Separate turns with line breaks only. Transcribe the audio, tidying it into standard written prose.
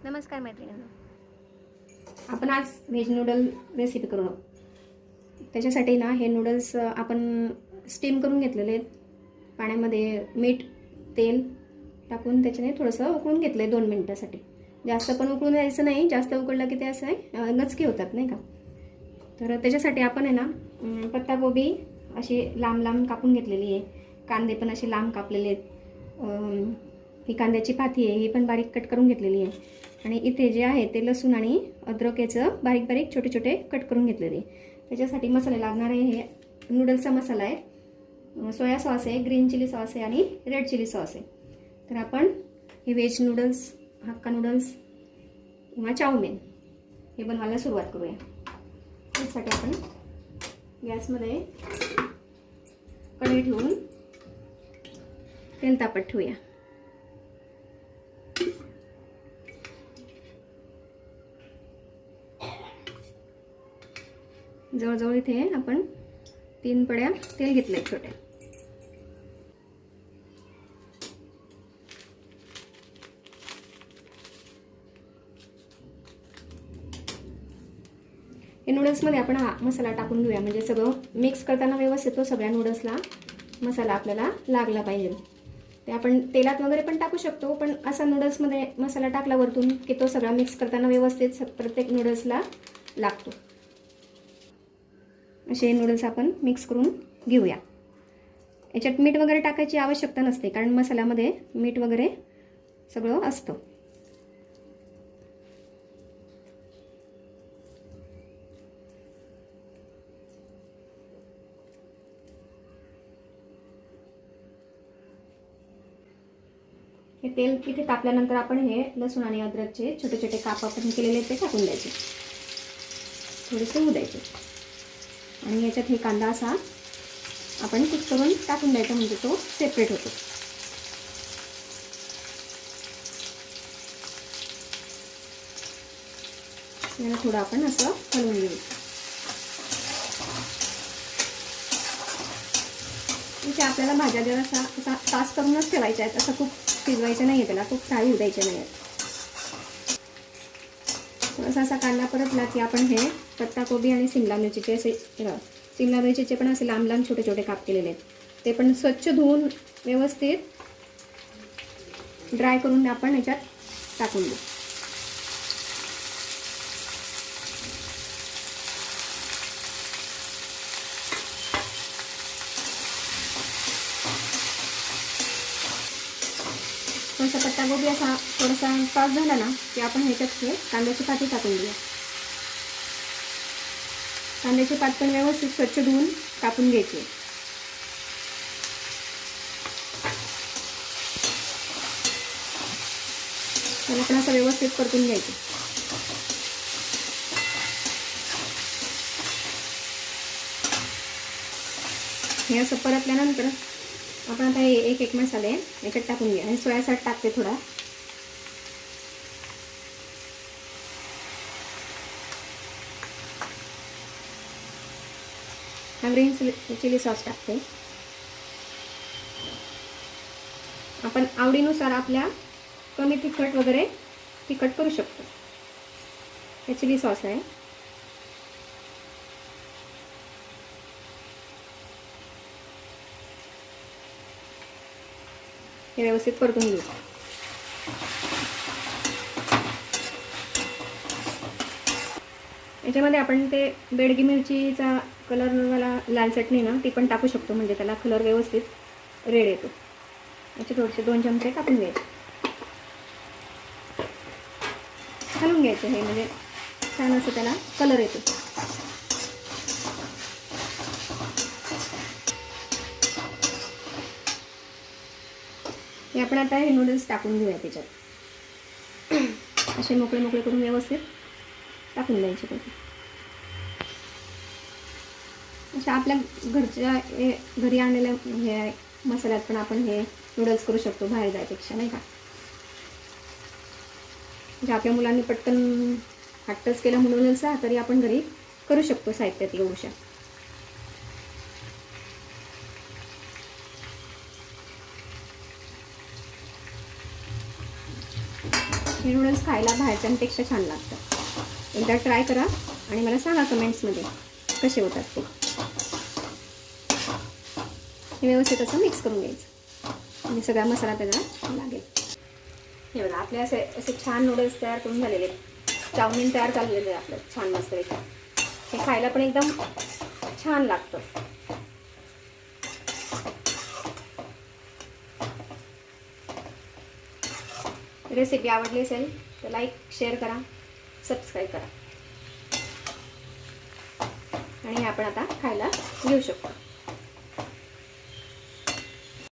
नमस्कार मैत्रिणींनो,
आपण आज व्हेज नूडल रेसिपी करू. त्याच्यासाठी ना हे नूडल्स आपण स्टीम करून घेतलेले आहेत. पाण्यामध्ये मीठ तेल टाकून त्याच्याने थोडंसं उकळून घेतलं आहे 2 मिनिटासाठी. जास्त पण उकळून द्यायचं नाही, जास्त उकळलं की ते असं आहे गचकी होतात नाही का. तर त्याच्यासाठी आपण आहे ना पत्ताकोबी अशी लांब लांब कापून घेतलेली आहे. कांदे पण असे लांब कापलेले आहेत. ही कांद्याची पाती आहे, ही पण बारीक कट करून घेतलेली आहे. आणि इथे जे आहे ते लसूण आणि अद्रक याचं बारीक बारीक छोटे छोटे कट करून घेतलेले. त्याच्यासाठी मसाले लागणार आहे. हे नूडल्सचा मसाला आहे, सोया सॉस आहे, ग्रीन चिली सॉस आहे आणि रेड चिली सॉस आहे. तर आपण हे व्हेज नूडल्स, हक्का नूडल्स किंवा चाऊमिन हे बनवायला सुरुवात करूया. त्यासाठी आपण गॅसमध्ये कढई ठेवून तेल तापत ठेवूया. जवळजवळ इथे आपण 3 पड्या तेल घेतले छोटे. हे नूडल्समध्ये आपण हा मसाला टाकून घेऊया, म्हणजे सगळं मिक्स करताना व्यवस्थित तो सगळ्या नूडल्सला मसाला आपल्याला लागला पाहिजे. ते आपण तेलात वगैरे पण टाकू शकतो, पण असा नूडल्समध्ये मसाला टाकला वरतून की तो सगळा मिक्स करताना व्यवस्थित प्रत्येक नूडल्सला लागतो. असे नूडल्स आपण मिक्स करून घेऊया. याच्यात मीठ वगैरे टाकायची आवश्यकता नसते, कारण मसाल्यामध्ये मीठ वगैरे सगळं असतं. हे तेल इथे तापल्यानंतर आपण हे लसूण आणि अद्रकचे छोटे छोटे काप आपण केलेले ते टाकून द्यायचे, थोडेसे होऊ द्यायचे. आणि याच्यात हे कांदा असा आपण कुक करून टाकून द्यायचा, म्हणजे तो सेपरेट होतो. याला थोडं आपण असं हलवून घेऊ. इथे आपल्याला भाज्या जरा असा तास करूनच ठेवायच्या आहेत, असं खूप शिजवायचं नाही आहे, त्याला खूप फ्राय होऊ द्यायचे नाही आहेत. थोडासा असा कांदा परतला की आपण हे पत्ताकोबी आणि शिमला मिरचीचे असे शिमला मिरचीचे पण असे लांब लांब छोटे छोटे काप केलेले आहेत. ते पण स्वच्छ धुवून व्यवस्थित ड्राय करून आपण याच्यात टाकून देऊ. थोडासा पत्ताकोबी असा थोडासा टॉस झाला ना की आपण ह्याच्यात हे कांद्याची पाती टाकून देऊया. कांद्याची पात पण व्यवस्थित स्वच्छ धुवून कापून घ्यायची. त्याला पण असं व्यवस्थित परतून घ्यायचं. हे असं परतल्यानंतर आपण आता हे एक मसाले याच्यात टाकून घ्या. आणि सोया सॉस टाकते थोडा. ग्रीन चिली सॉस टाकते. आपण आवडीनुसार आपल्या कमी तिखट वगैरे तिखट करू शकतो. हे चिली सॉस आहे. हे व्यवस्थित परतून घेऊ. याच्यामध्ये आपण ते बेडगी मिरचीचा कलरवाला लाल चटणी ना ती पण टाकू शकतो, म्हणजे त्याला कलर व्यवस्थित रेड येतो. याचे थोडेसे 2 चमचे टाकून घ्यायचे, घालून घ्यायचे. हे म्हणजे छान असं त्याला कलर येतो. हे आपण आता हे नूडल्स टाकून घेऊया त्याच्यात. असे मोकळे मोकळे करून व्यवस्थित टाकून द्यायचे. अशा आपल्या घरच्या घरी आणलेल्या हे मसाल्यात पण आपण हे नूडल्स करू शकतो बाहेर जायपेक्षा, नाही का. म्हणजे आपल्या मुलांनी पटकन हट्टच केला नूडल्सचा तरी आपण घरी करू शकतो साहित्यात एवढ्या. हे नूडल्स खायला बाहेरच्यांपेक्षा छान लागतात. एकदा ट्राय करा आणि मला सांगा कमेंट्समध्ये कसे होतात ते. हे व्यवस्थित असं मिक्स करून घ्यायचं म्हणजे सगळा मसाला त्याला लागेल. हे बघा आपले असे असे छान नूडल्स तयार करून झालेले आहेत. चाऊमिन तयार झालेलं आहे आपलं छान मस्तपैकी. हे खायला पण एकदम छान लागतं. रेसिपी आवडली असेल तर लाईक शेअर करा, सबस्क्राईब करा आणि आपण आता खायला घेऊ शकतो.